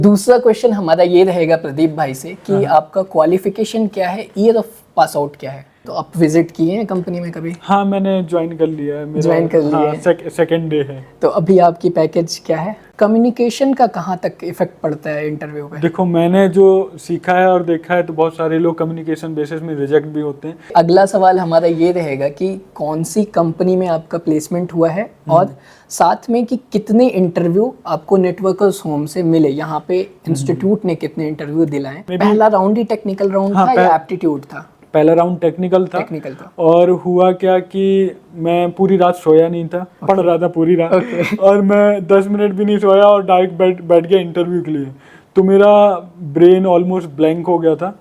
दूसरा क्वेश्चन हमारा ये रहेगा प्रदीप भाई से कि आपका क्वालिफिकेशन क्या है, ईयर ऑफ पास आउट क्या है। तो आप विजिट किए हैं कंपनी में कभी? हाँ, मैंने ज्वाइन कर लिया है। मेरा ज्वाइन कर लिया है। सेकंड डे है। तो अभी आपकी पैकेज क्या है? कम्युनिकेशन का कहाँ तक इफेक्ट पड़ता है इंटरव्यू पे? देखो, मैंने जो सीखा है और देखा है तो बहुत सारे लोग कम्युनिकेशन बेसिस में रिजेक्ट भी होते हैं। अगला सवाल हमारा ये रहेगा कि कौन सी कंपनी में आपका प्लेसमेंट हुआ है और साथ में कि कितने इंटरव्यू आपको नेटवर्कर्स होम से मिले, यहाँ पे इंस्टीट्यूट ने कितने इंटरव्यू दिलाए। पहला राउंड ही टेक्निकल राउंड था या एप्टीट्यूड था? पहला राउंड टेक्निकल था। और हुआ क्या कि मैं पूरी रात सोया नहीं था, पढ़ रहा था पूरी रात। और मैं 10 मिनट भी नहीं सोया और डायरेक्ट बैठ गया इंटरव्यू के लिए। तो मेरा ब्रेन ऑलमोस्ट ब्लैंक हो गया था।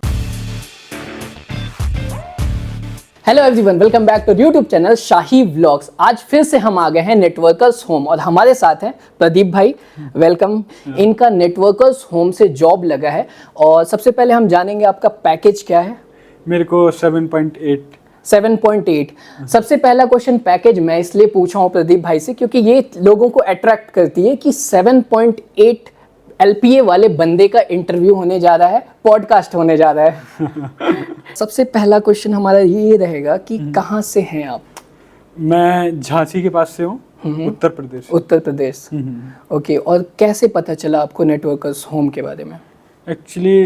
Hello everyone, welcome back to YouTube channel Shahi vlogs. आज फिर से हम आ गए हैं नेटवर्कर्स होम और हमारे साथ हैं प्रदीप भाई। वेलकम। इनका नेटवर्कर्स होम से जॉब लगा है और सबसे पहले हम जानेंगे आपका पैकेज क्या है। मेरे को 7.8। 7.8। सबसे पहला क्वेश्चन पैकेज मैं इसलिए पूछा हूँ प्रदीप भाई से क्योंकि ये लोगों को अट्रैक्ट करती है कि 7.8 LPA वाले बंदे का इंटरव्यू होने जा रहा है, पॉडकास्ट होने जा रहा है। सबसे पहला क्वेश्चन हमारा ये रहेगा कि कहाँ से हैं आप? मैं झांसी के पास से हूँ, उत्तर प्रदेश। उत्तर प्रदेश। ओके, और कैसे पता चला आपको नेटवर्कर्स होम के बारे में? एक्चुअली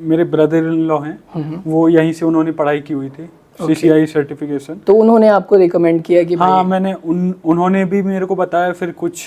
मेरे ब्रदर इन लॉ हैं, वो यहीं से उन्होंने पढ़ाई की हुई थी, CCI सर्टिफिकेशन। तो उन्होंने आपको रिकमेंड किया कि हाँ, मैंने उन्होंने भी मेरे को बताया। फिर कुछ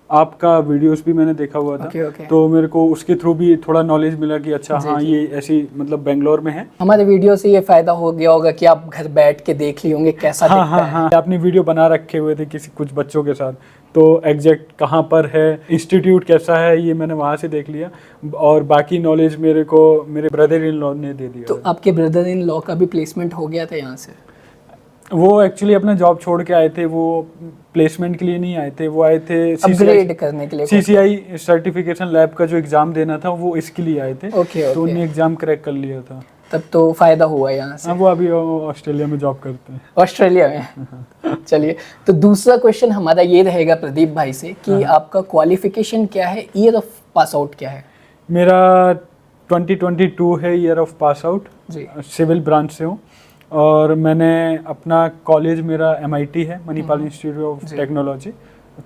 आपका वीडियोस भी मैंने देखा हुआ था। तो मेरे को उसके थ्रू भी थोड़ा नॉलेज मिला कि अच्छा हाँ, ये ऐसी मतलब बेंगलोर में है। हमारे वीडियो से ये फायदा हो गया होगा कि आप घर बैठ के देख लिए होंगे कैसा दिखता है। हाँ, आपने वीडियो बना रखे हुए थे कुछ बच्चों के साथ, तो एग्जैक्ट कहाँ पर है, इंस्टीट्यूट कैसा है, ये मैंने वहाँ से देख लिया। और बाकी नॉलेज मेरे को मेरे ब्रदर इन लॉ ने दे दिया। तो आपके ब्रदर इन लॉ का भी प्लेसमेंट हो गया था यहाँ से? वो एक्चुअली अपना जॉब छोड़ के आए थे, वो प्लेसमेंट के लिए नहीं आए थे, वो आए थे अपग्रेड करने के लिए। CCI सर्टिफिकेशन लैब का जो एग्जाम देना था वो इसके लिए आए थे। तो उन्होंने एग्जाम क्रैक कर लिया था। तब तो फायदा हुआ यहाँ से। वो अभी ऑस्ट्रेलिया में जॉब करते हैं। ऑस्ट्रेलिया में। चलिए, तो दूसरा क्वेश्चन हमारा ये रहेगा प्रदीप भाई से कि आपका क्वालिफिकेशन क्या है, ईयर ऑफ पास आउट क्या है? मेरा 2022 है year of pass out. Civil branch से हूँ और मैंने अपना कॉलेज मेरा MIT है, Manipal institute of technology,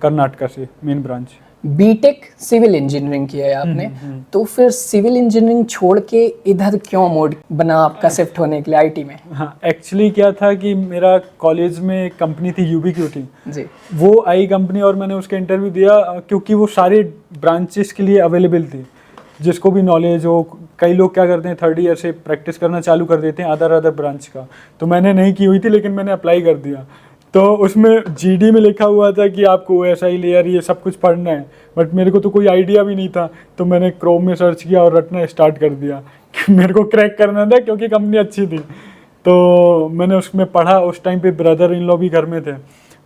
Karnataka से, main branch. BTech civil engineering किया है आपने। तो फिर सिविल इंजीनियरिंग छोड़ के इधर क्यों मोड बना आपका शिफ्ट होने के लिए IT में? हाँ, एक्चुअली क्या था कि मेरा कॉलेज में एक कंपनी थी UBQT जी, वो आई कंपनी और मैंने उसका इंटरव्यू दिया क्योंकि वो सारे ब्रांचेस के लिए अवेलेबल थी। जिसको भी नॉलेज हो, कई लोग क्या करते हैं 3rd ईयर से प्रैक्टिस करना चालू कर देते हैं अदर ब्रांच का। तो मैंने नहीं की हुई थी लेकिन मैंने अप्लाई कर दिया। तो उसमें GD में लिखा हुआ था कि आपको OSI लेयर ये सब कुछ पढ़ना है, बट मेरे को तो कोई आइडिया भी नहीं था। तो मैंने क्रोम में सर्च किया और रटना स्टार्ट कर दिया। मेरे को क्रैक करना था क्योंकि कंपनी अच्छी थी। तो मैंने उसमें पढ़ा। उस टाइम पे ब्रदर इन लॉ भी घर में थे।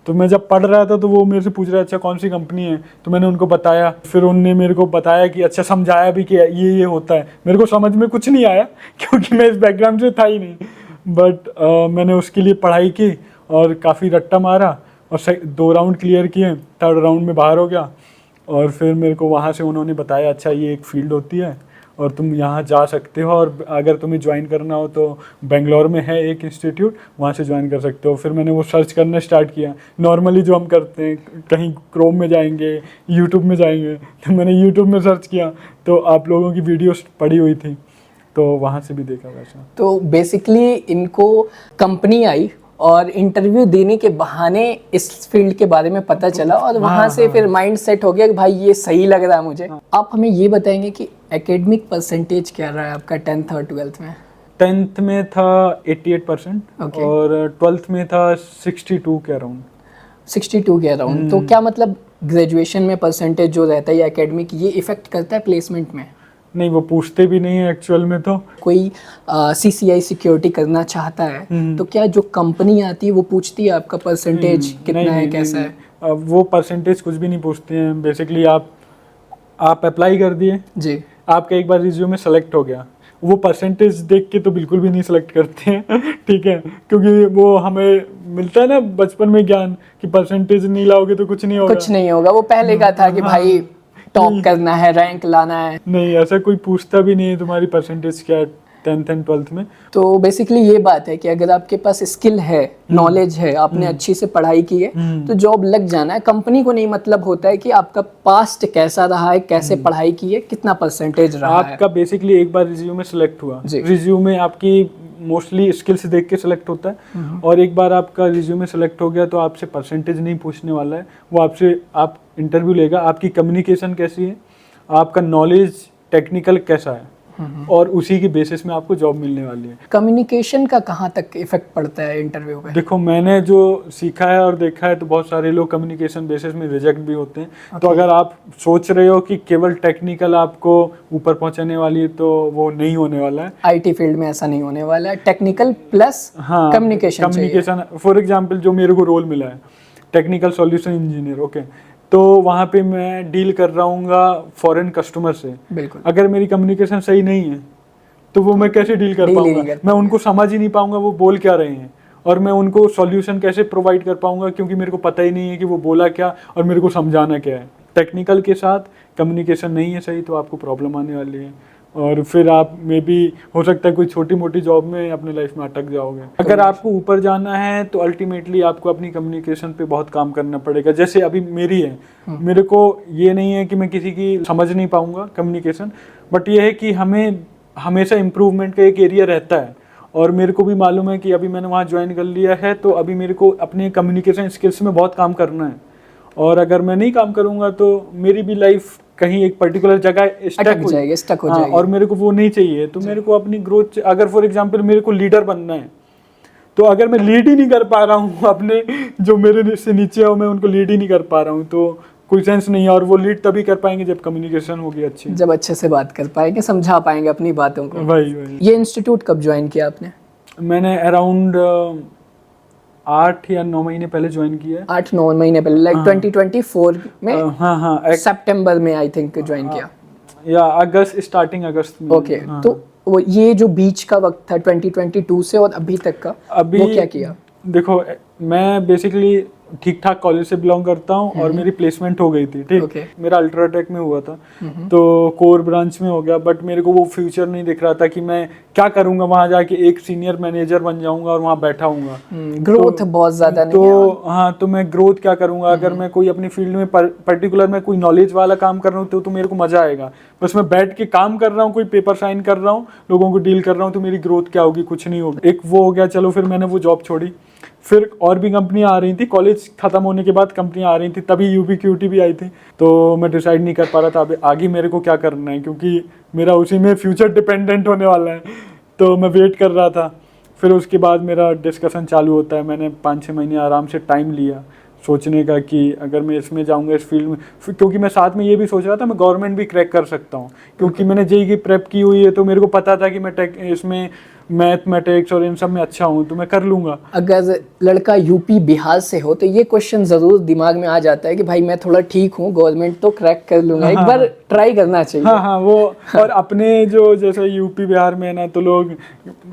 तो मैं जब पढ़ रहा था तो वो मेरे से पूछ रहा अच्छा कौन सी कंपनी है। तो मैंने उनको बताया। फिर उनने मेरे को बताया कि अच्छा, समझाया भी कि ये होता है। मेरे को समझ में कुछ नहीं आया क्योंकि मैं इस बैकग्राउंड से था ही नहीं, बट मैंने उसके लिए पढ़ाई की और काफ़ी रट्टा मारा और 2 राउंड क्लियर किए। 3rd राउंड में बाहर हो गया। और फिर मेरे को वहाँ से उन्होंने बताया अच्छा, ये एक फील्ड होती है और तुम यहाँ जा सकते हो, और अगर तुम्हें ज्वाइन करना हो तो बेंगलोर में है एक इंस्टीट्यूट, वहाँ से ज्वाइन कर सकते हो। फिर मैंने वो सर्च करना स्टार्ट किया नॉर्मली जो हम करते हैं, कहीं क्रोम में जाएंगे, यूट्यूब में जाएंगे। तो मैंने यूट्यूब में सर्च किया तो आप लोगों की वीडियोस पड़ी हुई थी, तो वहाँ से भी देखा वैसा। तो बेसिकली इनको कंपनी आई और इंटरव्यू देने के बहाने इस फील्ड के बारे में पता चला और वहाँ से फिर माइंड सेट हो गया कि भाई ये सही लग रहा है मुझे। आप हमें ये बताएंगे कि एकेडमिक परसेंटेज क्या रहा है आपका 10th और 12th में? 10th में था 88% और 12th में था 62 के अराउंड। 62 के अराउंड। तो क्या मतलब ग्रेजुएशन में परसेंटेज जो रहता है एकेडमिक, ये इफेक्ट करता है प्लेसमेंट में? नहीं, वो पूछते भी नहीं है एक्चुअल में। तो कोई CCI सिक्योरिटी करना चाहता है तो क्या जो कंपनी आती है वो पूछती है आपका परसेंटेज कितना है, कैसा है? वो परसेंटेज कुछ भी नहीं पूछते हैं। बेसिकली आप अप्लाई कर दिए जी, आपका एक बार रिज्यूमे सेलेक्ट हो गया, वो परसेंटेज देख के तो बिल्कुल भी नहीं सेलेक्ट करते हैं। ठीक है, क्योंकि वो हमें मिलता है ना बचपन में ज्ञान कि परसेंटेज नहीं लाओगे तो कुछ नहीं होगा। कुछ नहीं होगा, वो पहले का था कि भाई टॉप करना है, रैंक लाना है। नहीं, ऐसा कोई पूछता भी नहीं है तुम्हारी परसेंटेज क्या 10th एंड 12th में। तो बेसिकली ये बात है कि अगर आपके पास स्किल है, नॉलेज है, आपने अच्छी से पढ़ाई की है, तो जॉब लग जाना है। कंपनी को नहीं मतलब होता है कि आपका पास्ट कैसा रहा है, कैसे पढ़ाई की है, कितना परसेंटेज रहा है। आपका बेसिकली एक बार रिज्यूमे सेलेक्ट हुआ, रिज्यूमे आपकी मोस्टली स्किल्स देख के सेलेक्ट होता है, और एक बार आपका रिज्यूमे सेलेक्ट हो गया तो आपसे परसेंटेज नहीं पूछने वाला है। वो आपसे आप इंटरव्यू लेगा, आपकी कम्युनिकेशन कैसी है, आपका नॉलेज टेक्निकल कैसा है, और उसी की बेसिस में आपको जॉब मिलने वाली है। कम्युनिकेशन का कहाँ तक इफेक्ट पड़ता है इंटरव्यू पे? देखो, मैंने जो सीखा है और देखा है तो बहुत सारे लोग कम्युनिकेशन बेसिस में रिजेक्ट भी होते हैं। तो अगर आप सोच रहे हो कि केवल टेक्निकल आपको ऊपर पहुंचाने वाली है तो वो नहीं होने वाला है। आईटी फील्ड में ऐसा नहीं होने वाला है, technical plus communication. For example जो मेरे को रोल मिला है टेक्निकल सॉल्यूशन इंजीनियर, ओके, तो वहाँ पे मैं डील कर रहा हूँ फॉरेन कस्टमर से। बिल्कुल। अगर मेरी कम्युनिकेशन सही नहीं है तो वो मैं कैसे डील कर पाऊंगा? मैं उनको समझ ही नहीं पाऊंगा वो बोल क्या रहे हैं, और मैं उनको सॉल्यूशन कैसे प्रोवाइड कर पाऊंगा, क्योंकि मेरे को पता ही नहीं है कि वो बोला क्या और मेरे को समझाना क्या है। टेक्निकल के साथ कम्युनिकेशन नहीं है सही तो आपको प्रॉब्लम आने वाली है, और फिर आप मे बी हो सकता है कोई छोटी मोटी जॉब में अपने लाइफ में अटक जाओगे। अगर आपको ऊपर जाना है तो अल्टीमेटली आपको अपनी कम्युनिकेशन पे बहुत काम करना पड़ेगा। जैसे अभी मेरी है, मेरे को ये नहीं है कि मैं किसी की समझ नहीं पाऊंगा कम्युनिकेशन, बट ये है कि हमें हमेशा इम्प्रूवमेंट का एक एरिया रहता है, और मेरे को भी मालूम है कि अभी मैंने वहाँ ज्वाइन कर लिया है तो अभी मेरे को अपने कम्युनिकेशन स्किल्स में बहुत काम करना है, और अगर मैं नहीं काम करूँगा तो मेरी भी लाइफ कहीं एक पर्टिकुलर जगह स्टक हो जाएगी, और मेरे को वो नहीं चाहिए। तो मेरे को अपनी ग्रोथ, अगर फॉर एग्जांपल मेरे को लीडर बनना है, तो अगर मैं लीड ही नहीं कर पा रहा हूँ अपने जो मेरे से नीचे हो, मैं उनको लीड ही नहीं कर पा रहा हूँ, तो कोई सेंस नहीं है। और वो लीड तभी कर पाएंगे जब कम्युनिकेशन होगी अच्छी, जब अच्छे से बात कर पाएंगे, समझा पाएंगे अपनी बातों को। वही। ये इंस्टीट्यूट कब ज्वाइन किया आपने? मैंने अराउंड 8 या 9 महीने पहले ज्वाइन किया है। 8-9 महीने पहले, लाइक 2024 में? हाँ, सितंबर में आई थिंक ज्वाइन किया, या अगस्त, स्टार्टिंग अगस्त में। ओके। तो वो ये जो बीच का वक्त था 2022 से और अभी तक का, वो क्या किया? देखो, मैं बेसिकली ठीक ठाक कॉलेज से बिलोंग करता हूँ, और मेरी प्लेसमेंट हो गई थी, ठीक। मेरा अल्ट्राटेक में हुआ था, तो कोर ब्रांच में हो गया, बट मेरे को वो फ्यूचर नहीं दिख रहा था कि मैं क्या करूंगा वहां जाके, एक सीनियर मैनेजर बन जाऊंगा और वहां बैठा हूंगा। ग्रोथ बहुत ज्यादा नहीं तो हाँ, तो मैं ग्रोथ क्या करूंगा? अगर मैं कोई अपनी फील्ड में पर्टिकुलर में कोई नॉलेज वाला काम कर रहा हूँ तो मेरे को मजा आएगा। बस मैं बैठ के काम कर रहा हूँ, कोई पेपर साइन कर रहा हूँ, लोगों को डील कर रहा हूँ, तो मेरी ग्रोथ क्या होगी? कुछ नहीं होगी। एक वो हो गया, चलो फिर मैंने वो जॉब छोड़ी। फिर और भी कंपनियां आ रही थी, कॉलेज खत्म होने के बाद कंपनियां आ रही थी, तभी यूपीक्यूटी भी आई थी, तो मैं डिसाइड नहीं कर पा रहा था अब आगे मेरे को क्या करना है, क्योंकि मेरा उसी में फ्यूचर डिपेंडेंट होने वाला है। तो मैं वेट कर रहा था। फिर उसके बाद मेरा डिस्कशन चालू होता है। मैंने 5-6 महीने आराम से टाइम लिया सोचने का कि अगर मैं इसमें जाऊंगा, इस फील्ड में, क्योंकि मैं साथ में ये भी सोच रहा था मैं गवर्नमेंट भी क्रैक कर सकता हूँ, क्योंकि मैंने जेईई की प्रेप की हुई है, तो मेरे को पता था कि मैं इसमें मैथमेटिक्स और इन सब में अच्छा हूँ, तो मैं कर लूंगा। अगर लड़का यूपी बिहार से हो तो ये क्वेश्चन जरूर दिमाग में आ जाता है कि भाई मैं थोड़ा ठीक हूँ, गवर्नमेंट तो क्रैक कर लूंगा, एक बार ट्राई करना चाहिए। हाँ, वो और अपने जो जैसे यूपी बिहार में ना, तो लोग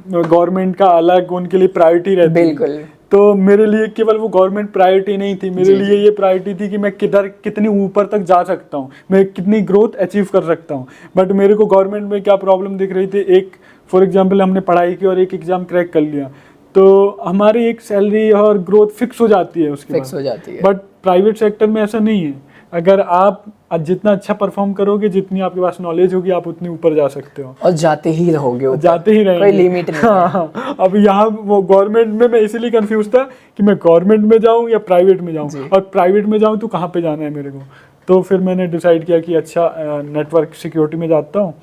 गवर्नमेंट का अलग उनके लिए प्रायोरिटी रहती है। बिल्कुल। तो मेरे लिए केवल वो गवर्नमेंट प्रायोरिटी नहीं थी, मेरे लिए ये प्रायोरिटी थी कि मैं कितनी ऊपर तक जा सकता हूँ, मैं कितनी ग्रोथ अचीव कर सकता हूँ। बट मेरे को गवर्नमेंट में क्या प्रॉब्लम दिख रही थी, एक फॉर एग्जांपल हमने पढ़ाई की और एक एग्जाम क्रैक कर लिया, तो हमारी एक सैलरी और ग्रोथ फिक्स हो जाती है उसके फिक्स हो जाती है। बट प्राइवेट सेक्टर में ऐसा नहीं है। अगर आप जितना अच्छा परफॉर्म करोगे, जितनी आपके पास नॉलेज होगी, आप उतनी ऊपर जा सकते हो, और जाते ही रहोगे, जाते ही रहेंगे, कोई लिमिट नहीं। हाँ। अब यहाँ वो गवर्नमेंट में मैं इसीलिए कंफ्यूज था कि मैं गवर्नमेंट में जाऊँ या प्राइवेट में जाऊँ, और प्राइवेट में जाऊँ तो कहाँ पे जाना है मेरे को। तो फिर मैंने डिसाइड किया कि अच्छा नेटवर्क सिक्योरिटी में जाता हूँ,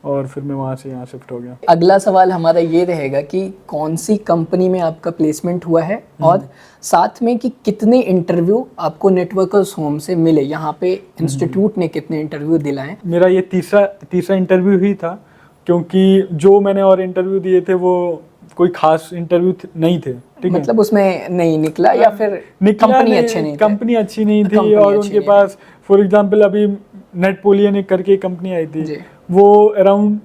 और फिर मैं वहाँ से यहाँ शिफ्ट हो गया। अगला सवाल हमारा ये रहेगा कि कौन सी कंपनी में आपका प्लेसमेंट हुआ है, और साथ में कि कितने इंटरव्यू आपको नेटवर्कर्स होम से मिले, यहाँ पे इंस्टीट्यूट ने कितने इंटरव्यू दिलाए? मेरा ये तीसरा इंटरव्यू ही था, क्योंकि जो मैंने और इंटरव्यू दिए थे वो कोई खास इंटरव्यू नहीं थे, ठीक है। मतलब उसमें नहीं निकला, या फिर कंपनी अच्छी नहीं थी, और उनके पास फॉर एग्जांपल अभी नेटपोलियन एक करके कंपनी आई थी, वो अराउंड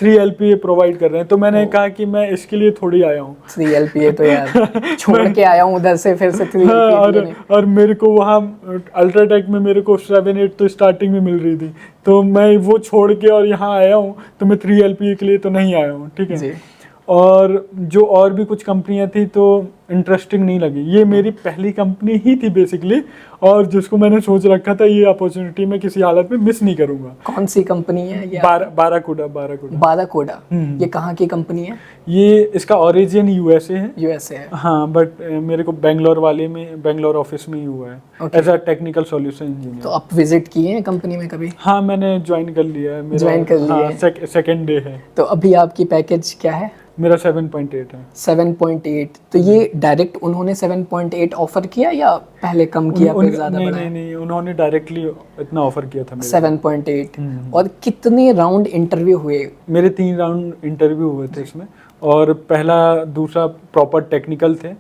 3 LPA प्रोवाइड कर रहे हैं। तो मैंने कहा कि मैं इसके लिए थोड़ी आया हूँ। 3 LPA तो यार छोड़ के आया हूँ उधर से, फिर से 3 हाँ, LPA लेने। और मेरे को वहाँ अल्ट्राटेक में मेरे को 7-8 तो स्टार्टिंग में मिल रही थी, तो मैं वो छोड़ के और यहाँ आया हूँ, तो मैं 3 LPA के लिए तो नहीं आया हूँ, ठीक जी। है। और जो और भी कुछ कंपनियां थी तो इंटरेस्टिंग नहीं लगी। ये मेरी पहली कंपनी ही थी बेसिकली, और जिसको मैंने सोच रखा था ये अपॉर्चुनिटी मैं किसी हालत में मिस नहीं करूंगा। कौन सी कंपनी है ये? बाराकूडा। बाराकोडा। ये कहाँ की कंपनी है? ये इसका ओरिजिन यूएसए है। यूएसए है। हाँ, बट मेरे को बेंगलोर ऑफिस में ही हुआ है as a technical solution engineer. तो आप विजिट किए हैं कंपनी में कभी? हाँ, मैंने ज्वाइन कर लिया है। ज्वाइन कर लिया है, सेकेंड डे है। तो अभी आपकी पैकेज क्या है? मेरा 7.8 है। 7.8। तो ये डायरेक्ट उन्होंने 7.8 ऑफर किया या पहले कम किया फिर ज्यादा बढ़ाया? नहीं, उन्होंने डायरेक्टली इतना ऑफर किया था मेरे 7.8। और कितने राउंड इंटरव्यू हुए? मेरे 3 राउंड इंटरव्यू हुए थे इसमें, और पहला दूसरा प्रॉपर टेक्निकल थे,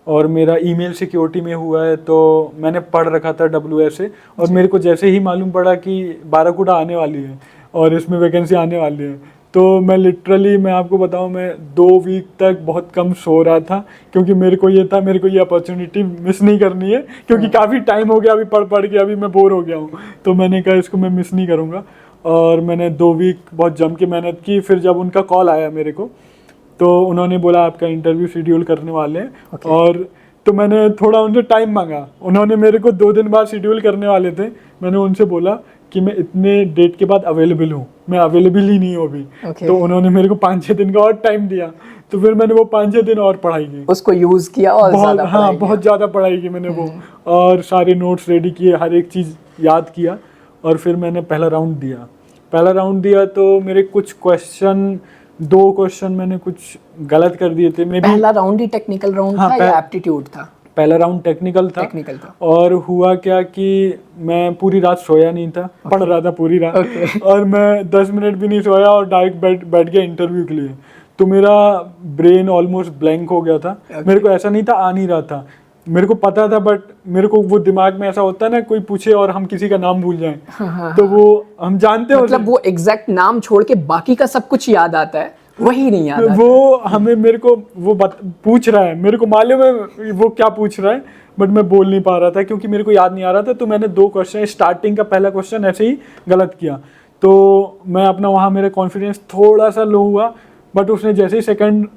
और मेरा ईमेल सिक्योरिटी में हुआ है। तो मैंने पढ़ रखा था WSA, और मेरे को जैसे ही मालूम पड़ा कि बाराकूडा आने वाली है और इसमें वैकेंसी आने वाली है, तो मैं लिटरली, मैं आपको बताऊं, मैं 2 वीक तक बहुत कम सो रहा था, क्योंकि मेरे को ये अपॉर्चुनिटी मिस नहीं करनी है, क्योंकि काफ़ी टाइम हो गया अभी पढ़ के, अभी मैं बोर हो गया हूँ। तो मैंने कहा इसको मैं मिस नहीं करूँगा, और मैंने 2 वीक बहुत जम के मेहनत की। फिर जब उनका कॉल आया मेरे को, तो उन्होंने बोला आपका इंटरव्यू शेड्यूल करने वाले हैं। और तो मैंने थोड़ा उनसे टाइम मांगा। उन्होंने मेरे को 2 दिन बाद शेड्यूल करने वाले थे। मैंने उनसे बोला कि मैं इतने डेट के बाद अवेलेबल हूँ, मैं अवेलेबल ही नहीं हूँ अभी। तो उन्होंने मेरे को 5-6 दिन का और टाइम दिया। तो फिर मैंने वो 5-6 दिन और पढ़ाई की, उसको यूज किया और बहुत, हाँ, बहुत ज़्यादा पढ़ाई की मैंने वो, और सारे नोट्स रेडी किए, हर एक चीज़ याद किया, और फिर मैंने पहला राउंड दिया। तो मेरे कुछ क्वेश्चन, 2 क्वेश्चन मैंने कुछ गलत कर दिए थे। पहला राउंड ही टेक्निकल राउंड था या एप्टीट्यूड था? पहला राउंड टेक्निकल था। और हुआ क्या कि मैं पूरी रात सोया नहीं था, पढ़ रहा था पूरी रात। और मैं 10 मिनट भी नहीं सोया, और डायरेक्ट बैठ गया इंटरव्यू के लिए। तो मेरा ब्रेन ऑलमोस्ट ब्लैंक हो गया था। मेरे को ऐसा नहीं था आ नहीं रहा था, मेरे को पता था, बट मेरे को वो दिमाग में ऐसा होता है ना, कोई पूछे और हम किसी का नाम भूल जाएं। तो वो हम जानते हैं, मतलब वो एग्जैक्ट नाम छोड़ के बाकी का सब कुछ याद आता है, वही नहीं याद आता। वो हमें, मेरे को वो पूछ रहा है, मेरे को मालूम है वो क्या पूछ रहा है, बट मैं बोल नहीं पा रहा था क्योंकि मेरे को याद नहीं आ रहा था। तो मैंने 2 क्वेश्चन, स्टार्टिंग का पहला क्वेश्चन ऐसे ही गलत किया। तो मैं अपना, वहाँ मेरा कॉन्फिडेंस थोड़ा सा लो हुआ, बट उसने जैसे ही सेकंड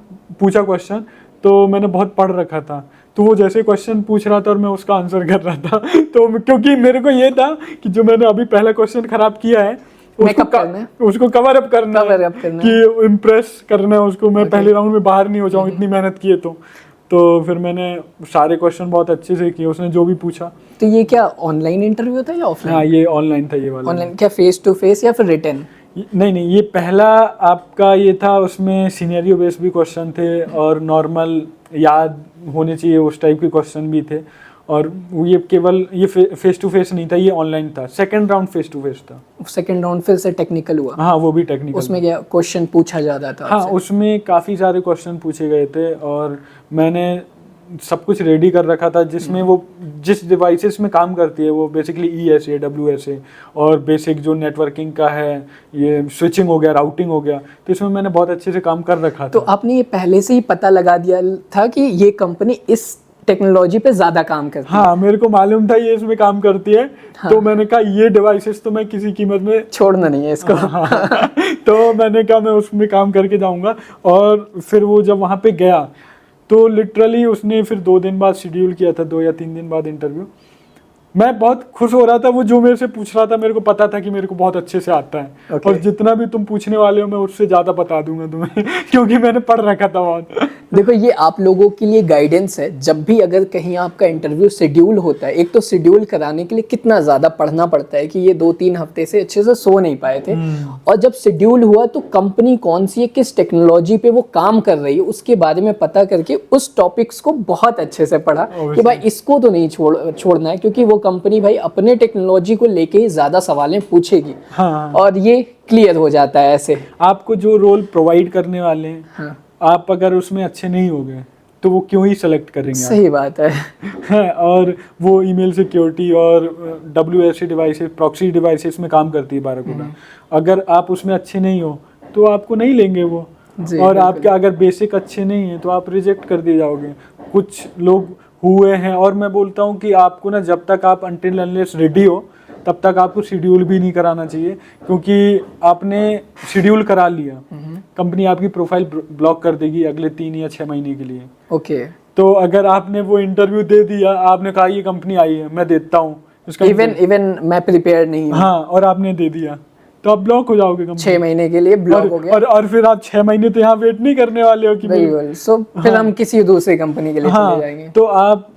पूछा क्वेश्चन, तो मैंने बहुत पढ़ रखा था। तो वो जैसे क्वेश्चन पूछ रहा था और मैं उसका आंसर कर रहा था। तो क्योंकि मेरे को ये था कि जो मैंने अभी पहला क्वेश्चन खराब किया है, उसको कवर अप करना है, कि इम्प्रेस करना है उसको, मैं पहले राउंड में बाहर नहीं हो जाऊं, इतनी मेहनत की है। तो फिर मैंने सारे क्वेश्चन बहुत अच्छे से किए, उसने जो भी पूछा। तो ये क्या ऑनलाइन इंटरव्यू था या ऑफलाइन? हाँ, ये ऑनलाइन था, ये वाला। ऑनलाइन क्या, फेस टू फेस या फिर रिटन? नहीं, ये पहला आपका ये था, उसमें सिनेरियो बेस्ड भी क्वेश्चन थे, और नॉर्मल याद होने चाहिए उस टाइप के क्वेश्चन भी थे। और ये केवल ये फेस टू फेस नहीं था, ये ऑनलाइन था। Second round face to face था। सेकंड राउंड फिर से टेक्निकल हुआ? हाँ, वो भी टेक्निकल। उसमें क्या क्वेश्चन पूछा जाता था? हाँ, उसमें काफ़ी सारे क्वेश्चन पूछे गए थे, और मैंने सब कुछ रेडी कर रखा था, जिसमें वो जिस डिवाइसेस में काम करती है, वो बेसिकली ESA, WSA, और बेसिक जो नेटवर्किंग का है, ये स्विचिंग हो गया, राउटिंग हो गया। तो इसमें मैंने बहुत अच्छे से काम कर रखा था। तो आपने ये पहले से ही पता लगा दिया था कि ये कंपनी इस टेक्नोलॉजी पे ज्यादा काम करती है? हाँ, मेरे को मालूम था ये इसमें काम करती है। हाँ। तो मैंने कहा ये डिवाइसेस तो मैं किसी कीमत में छोड़ना नहीं है इसको। हाँ। तो मैंने कहा मैं उसमें काम करके जाऊंगा। और फिर वो जब वहाँ पे गया, तो लिटरली उसने फिर 2 दिन बाद शेड्यूल किया था, 2 या 3 दिन बाद इंटरव्यू। मैं बहुत खुश हो रहा था, वो जो मेरे से पूछ रहा था मेरे को पता था कि मेरे को बहुत अच्छे से आता है। और जितना भी तुम पूछने वाले हो मैं उससे ज़्यादा बता दूंगा तुम्हें, क्योंकि मैंने पढ़ रखा था बहुत। देखो, ये आप लोगों के लिए गाइडेंस है। जब भी अगर कहीं आपका इंटरव्यू शेड्यूल होता है, एक तो शेड्यूल कराने के लिए कितना ज़्यादा पढ़ना पड़ता है कि ये 2-3 हफ्ते से अच्छे से सो नहीं पाए थे। और जब शेड्यूल हुआ तो कंपनी कौन सी है, किस टेक्नोलॉजी पे वो काम कर रही है, उसके बारे में पता करके उस टॉपिक्स को बहुत अच्छे से पढ़ा कि भाई इसको तो नहीं छोड़ना है, क्योंकि वो कंपनी भाई अपने टेक्नोलॉजी को लेके ही ज़्यादा सवालें पूछेगी। हाँ। और ये क्लियर हो जाता है ऐसे। आपको जो रोल प्रोवाइड करने वाले हैं, हाँ। आप अगर उसमें अच्छे नहीं होगे तो वो क्यों ही सेलेक्ट करेंगे? सही बात है। और वो ईमेल सिक्योरिटी और WSA डिवाइसेस, प्रॉक्सी डिवाइसेस में काम करती है बाराकूडा। अगर आप उसमें अच्छे नहीं हो तो आपको नहीं लेंगे वो। जी, और बिल्कुल। आपके अगर बेसिक अच्छे नहीं हैं तो आप रिजेक्ट कर दिए जाओगे। कुछ लोग हुए हैं, और मैं बोलता हूँ कि आपको ना जब तक आप अनटिल अनलेस रेडी हो तब तक आपको शेड्यूल भी नहीं कराना चाहिए, क्योंकि आपने शेड्यूल करा लिया, कंपनी आपकी प्रोफाइल ब्लॉक कर देगी अगले 3 या 6 महीने के लिए। ओके, तो अगर आपने वो इंटरव्यू दे दिया, आपने कहा ये कंपनी आई है मैं देता हूँ उसका इवन मैं प्रिपेयर नहीं हूँ, हाँ, और आपने दे दिया तो आप ब्लॉक हो जाओगे कंपनी। 6 महीने के लिए ब्लॉक हो गया। और फिर आप 6 महीने तो यहाँ वेट नहीं करने वाले हो कि बिल्कुल, सो फिर हम किसी दूसरी कंपनी के लिए चले जाएंगे। तो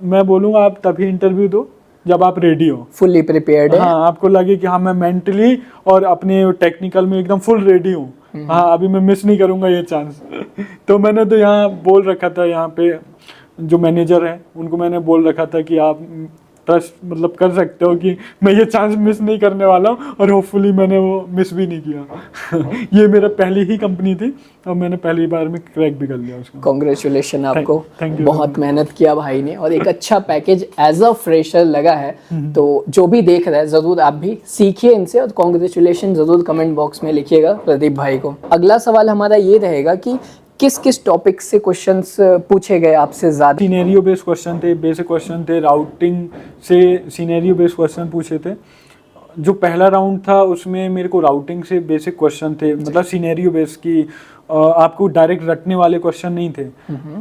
मैं बोलूँगा आप तभी इंटरव्यू दो जब आप रेडी हो, फुल्ली प्रिपेयर्ड है। हाँ, आपको लगे कि हाँ मैं मेंटली और अपने टेक्निकल में एकदम फुल रेडी हूँ, हाँ अभी मैं मिस नहीं करूँगा ये चांस। तो मैंने तो यहाँ बोल रखा था, यहाँ पे जो मैनेजर है उनको मैंने बोल रखा था कि आप ट्रस्ट मतलब कर सकते हो कि मैं ये चांस मिस नहीं करने वाला हूँ, और होपफुली मैंने वो मिस भी नहीं किया। ये मेरा पहली ही कंपनी थी और मैंने पहली बार में क्रैक भी कर लिया उसको। कॉन्ग्रेचुलेशन आपको, thank you बहुत मेहनत किया भाई ने और एक अच्छा पैकेज एज अ फ्रेशर लगा है। तो जो भी देख रहा है जरूर आप भी सीखिए इनसे, और कॉन्ग्रेचुलेशन जरूर कमेंट बॉक्स में लिखिएगा प्रदीप भाई को। अगला सवाल हमारा ये रहेगा कि किस किस टॉपिक से क्वेश्चंस पूछे गए आपसे ज्यादा? सिनेरियो बेस्ड क्वेश्चन थे, बेसिक क्वेश्चन थे, राउटिंग से सिनेरियो बेस्ड क्वेश्चन पूछे थे। जो पहला राउंड था उसमें मेरे को राउटिंग से बेसिक क्वेश्चन थे, मतलब सिनेरियो बेस्ड की आपको डायरेक्ट रटने वाले क्वेश्चन नहीं थे,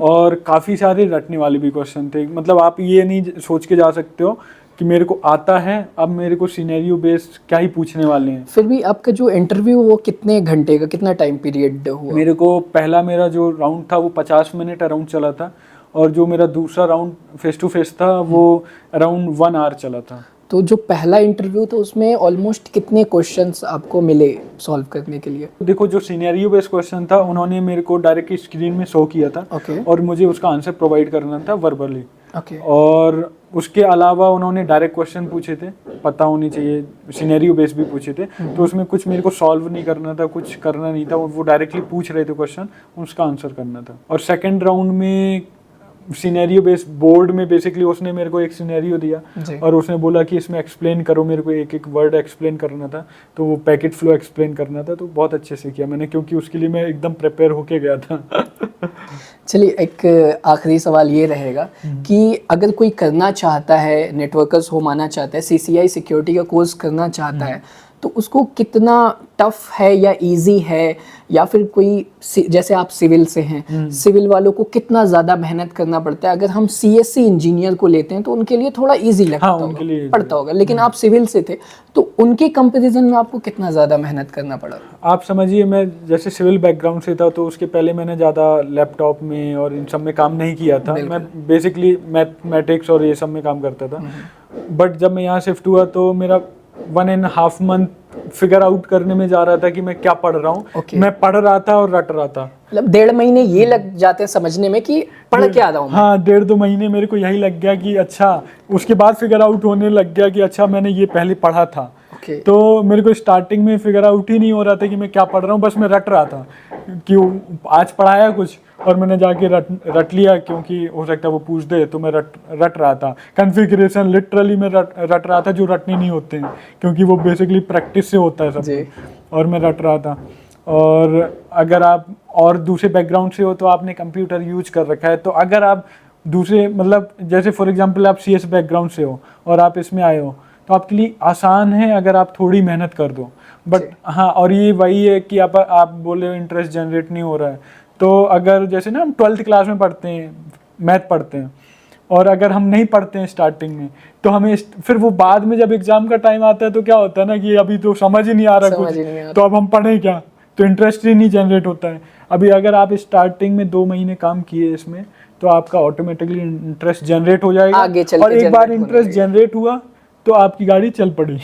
और काफ़ी सारे रटने वाले भी क्वेश्चन थे। मतलब आप ये नहीं सोच के जा सकते हो कि मेरे को आता है, अब मेरे को सिनेरियो बेस्ड क्या ही पूछने वाले हैं। फिर भी आपका जो इंटरव्यू वो कितने घंटे का, कितना टाइम पीरियड हुआ? मेरे को मेरा जो राउंड था वो 50 मिनट अराउंड चला था, और जो मेरा दूसरा राउंड फेस टू फेस था वो अराउंड 1 आवर चला था। तो जो पहला इंटरव्यू था उसमें ऑलमोस्ट कितने क्वेश्चंस आपको मिले सॉल्व करने के लिए? देखो, जो सिनेरियो बेस्ड क्वेश्चन था उन्होंने मेरे को डायरेक्ट स्क्रीन में शो किया था, ओके, और मुझे उसका आंसर प्रोवाइड करना था वर्बली। ओके, और उसके अलावा उन्होंने डायरेक्ट क्वेश्चन पूछे थे, पता होनी चाहिए, सिनेरियो बेस्ड भी पूछे थे। तो उसमें कुछ मेरे को सॉल्व नहीं करना था, कुछ करना नहीं था, वो डायरेक्टली पूछ रहे थे क्वेश्चन, उसका आंसर करना था। और सेकंड राउंड में सिनेरियो बेस्ड बोर्ड में बेसिकली उसने मेरे को एक सिनेरियो दिया, और उसने बोला कि इसमें एक्सप्लेन करो, मेरे को एक एक वर्ड एक्सप्लेन करना था, तो वो पैकेट फ्लो एक्सप्लेन करना था। तो बहुत अच्छे से किया मैंने, क्योंकि उसके लिए मैं एकदम प्रिपेयर होके गया था। चलिए, एक आखिरी सवाल ये रहेगा कि अगर कोई करना चाहता है, नेटवर्कर्स हो माना चाहता है, CCI सिक्योरिटी का कोर्स करना चाहता है, तो उसको कितना टफ है या इजी है, या फिर कोई जैसे आप सिविल से हैं, सिविल वालों को कितना ज़्यादा मेहनत करना पड़ता है? अगर हम CSC इंजीनियर को लेते हैं तो उनके लिए थोड़ा इजी लगता होगा, पड़ता होगा, लेकिन आप सिविल से थे तो उनके कंपैरिजन में आपको कितना ज़्यादा मेहनत करना पड़ा? आप समझिए, मैं जैसे सिविल बैकग्राउंड से था तो उसके पहले मैंने ज़्यादा लैपटॉप में और इन सब में काम नहीं किया था। मैं बेसिकली मैथमेटिक्स और ये सब में काम करता था। बट जब मैं यहाँ शिफ्ट हुआ तो मेरा 1.5 मंथ फिगर आउट करने में जा रहा था कि मैं क्या पढ़ रहा हूँ। मैं पढ़ रहा था और रट रहा था। मतलब 1.5 महीने ये लग जाते हैं समझने में कि पढ़ क्या रहा हूँ। हाँ, 1.5-2 महीने मेरे को यही लग गया कि अच्छा, उसके बाद फिगर आउट होने लग गया कि अच्छा मैंने ये पहले पढ़ा था। तो मेरे को स्टार्टिंग में फिगर आउट ही नहीं हो रहा था कि मैं क्या पढ़ रहा हूँ, बस मैं रट रहा था कि आज पढ़ाया कुछ और मैंने जाके रट लिया, क्योंकि हो सकता है वो पूछ दे, तो मैं रट रहा था। कॉन्फ़िगरेशन लिटरली मैं रट रहा था, जो रटने नहीं होते हैं, क्योंकि वो बेसिकली प्रैक्टिस से होता है सब, और मैं रट रहा था। और अगर आप और दूसरे बैकग्राउंड से हो तो आपने कंप्यूटर यूज कर रखा है, तो अगर आप दूसरे मतलब जैसे फॉर एग्जांपल आप CS बैकग्राउंड से हो और आप इसमें आए हो तो आपके लिए आसान है अगर आप थोड़ी मेहनत कर दो। बट हाँ, और ये वही है कि आप बोले इंटरेस्ट जनरेट नहीं हो रहा है, तो अगर जैसे ना हम 12th क्लास में पढ़ते हैं, मैथ पढ़ते हैं, और अगर हम नहीं पढ़ते हैं स्टार्टिंग में तो हमें फिर वो बाद में जब एग्जाम का टाइम आता है तो क्या होता है ना कि अभी तो समझ ही नहीं आ रहा कुछ, तो अब हम पढ़ें क्या, तो इंटरेस्ट ही नहीं जनरेट होता है। अभी अगर आप स्टार्टिंग में 2 महीने काम किए इसमें तो आपका ऑटोमेटिकली इंटरेस्ट जनरेट हो जाएगा, और एक बार इंटरेस्ट जनरेट हुआ तो आपकी गाड़ी चल पड़ी।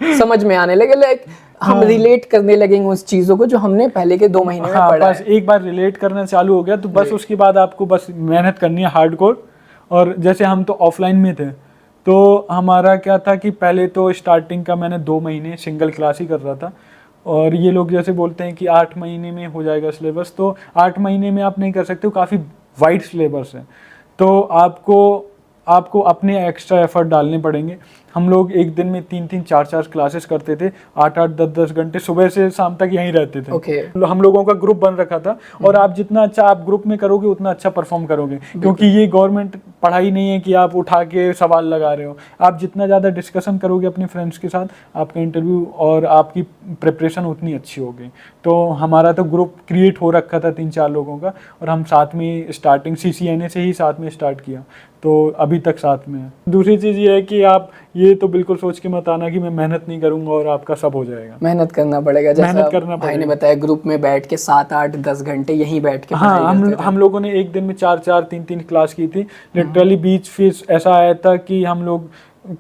समझ में आने लगे, लाइक हम रिलेट करने लगेंगे उस चीजों को जो हमने पहले के 2 महीने में पढ़ा बस एक बार रिलेट करना चालू हो गया तो बस उसके बाद आपको बस मेहनत करनी है हार्डकोर। और जैसे हम तो ऑफलाइन में थे तो हमारा क्या था कि पहले तो स्टार्टिंग का मैंने 2 महीने सिंगल क्लास ही कर रहा था, और ये लोग जैसे बोलते हैं कि 8 महीने में हो जाएगा सिलेबस, तो 8 महीने में आप नहीं कर सकते हो, काफ़ी वाइड सिलेबस है। तो आपको आपको अपने एक्स्ट्रा एफर्ट डालने पड़ेंगे। हम लोग एक दिन में 3-3, 4-4 क्लासेस करते थे, 8-8, 10-10 घंटे सुबह से शाम तक यहीं रहते थे। Okay. हम लोगों का ग्रुप बन रखा था, और आप जितना अच्छा आप ग्रुप में करोगे उतना अच्छा परफॉर्म करोगे, क्योंकि ये गवर्नमेंट पढ़ाई नहीं है कि आप उठा के सवाल लगा रहे हो। आप जितना ज़्यादा डिस्कशन करोगे अपने फ्रेंड्स के साथ, आपका इंटरव्यू और आपकी प्रिपरेशन उतनी अच्छी होगी। तो हमारा तो ग्रुप क्रिएट हो रखा था 3-4 लोगों का, और हम साथ में स्टार्टिंग CCNA से ही साथ में स्टार्ट किया, तो अभी तक साथ में है। दूसरी चीज़ ये है कि आप ये तो बिल्कुल सोच के मत आना कि मैं मेहनत नहीं करूंगा और आपका सब हो जाएगा। मेहनत करना पड़ेगा, जैसा मेहनत करना भाई ने पड़ेगा। बताया, ग्रुप में बैठ के 7-8-10 घंटे यहीं बैठ के हाँ, पढ़ाई करते थे। हम लोगों ने एक दिन में 4-4, 3-3 क्लास की थी लिटरली। बीच फिर ऐसा आया था कि हम लोग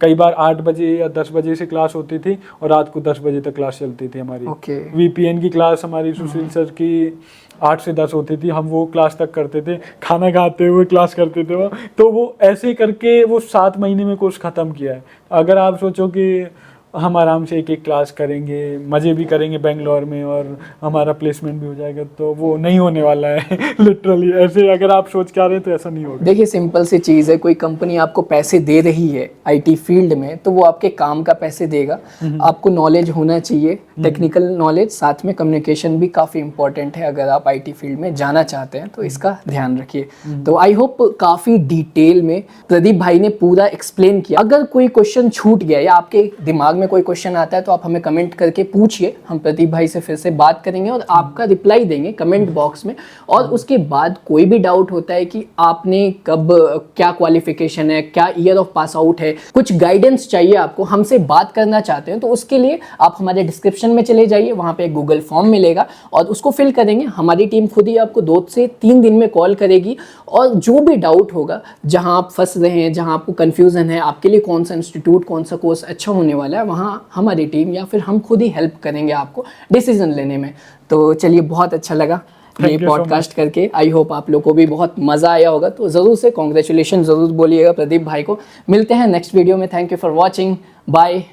कई बार 8 बजे या 10 बजे से क्लास होती थी, और रात को 10 बजे तक क्लास चलती थी हमारी। Okay. VPN की क्लास हमारी सुशील सर की 8 से 10 होती थी, हम वो क्लास तक करते थे, खाना खाते हुए क्लास करते थे वो। तो वो ऐसे करके वो 7 महीने में कोर्स ख़त्म किया है। अगर आप सोचो कि हम आराम से एक एक क्लास करेंगे, मज़े भी करेंगे बेंगलोर में, और हमारा प्लेसमेंट भी हो जाएगा, तो वो नहीं होने वाला है। लिटरली ऐसे अगर आप सोच के आ रहे हैं तो ऐसा नहीं होगा। देखिए, सिंपल सी चीज़ है, कोई कंपनी आपको पैसे दे रही है IT फील्ड में, तो वो आपके काम का पैसे देगा। आपको नॉलेज होना चाहिए, टेक्निकल नॉलेज, साथ में कम्युनिकेशन भी काफ़ी इंपॉर्टेंट है अगर आप IT फील्ड में जाना चाहते हैं, तो इसका ध्यान रखिए। तो आई होप काफ़ी डिटेल में प्रदीप भाई ने पूरा एक्सप्लेन किया। अगर कोई क्वेश्चन छूट गया या आपके दिमाग में कोई क्वेश्चन आता है तो आप हमें कमेंट करके पूछिए, हम प्रदीप भाई से फिर से बात करेंगे और आपका रिप्लाई देंगे कमेंट बॉक्स में। और उसके बाद कोई भी डाउट होता है कि आपने कब, क्या क्वालिफिकेशन है, क्या ईयर ऑफ पास आउट है, कुछ गाइडेंस चाहिए आपको, हमसे बात करना चाहते हैं, तो उसके लिए आप हमारे डिस्क्रिप्शन में चले जाइए, वहाँ पे एक गूगल फॉर्म मिलेगा और उसको फिल करेंगे। हमारी टीम खुद ही आपको 2 से 3 दिन में कॉल करेगी, और जो भी डाउट होगा, जहाँ आप फंस रहे हैं, जहाँ आपको कन्फ्यूज़न है, आपके लिए कौन सा इंस्टीट्यूट, कौन सा कोर्स अच्छा होने वाला है, वहाँ हमारी टीम या फिर हम खुद ही हेल्प करेंगे आपको डिसीजन लेने में। तो चलिए, बहुत अच्छा लगा ये पॉडकास्ट करके। आई होप आप लोग को भी बहुत मज़ा आया होगा। तो ज़रूर से कॉन्ग्रेचुलेशन ज़रूर बोलिएगा प्रदीप भाई को। मिलते हैं नेक्स्ट वीडियो में। Thank you for watching. Bye.